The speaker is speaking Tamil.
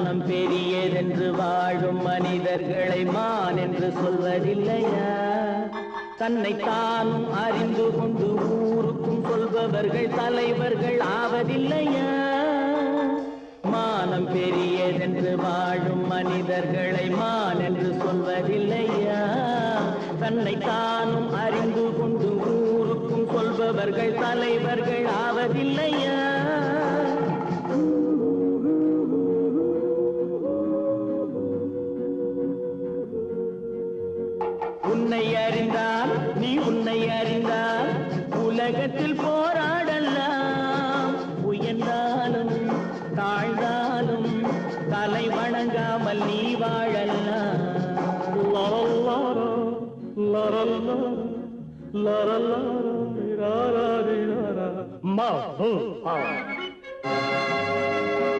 மானம் பெரியதென்று வாழும் மனிதர்களை மான் என்று சொல்வதில்லையா? தன்னை தானும் அறிந்து கொண்டு ஊருக்கும் சொல்பவர்கள் தலைவர்கள் ஆவதில்லையா? மானம் பெரியதென்று வாழும் மனிதர்களை மான் என்று சொல்வதில்லையா? தன்னை தானும் அறிந்து கொண்டு ஊருக்கும் சொல்பவர்கள் தலைவர்கள் ஆவதில்லையா? உன்னை அறிந்தால் நீ உன்னை அறிந்தால் உலகத்தில் போராடலாம். உயர்ந்தாலும் தாழ்ந்தாலும் தலை வணங்காமல் நீ வாழலாம்.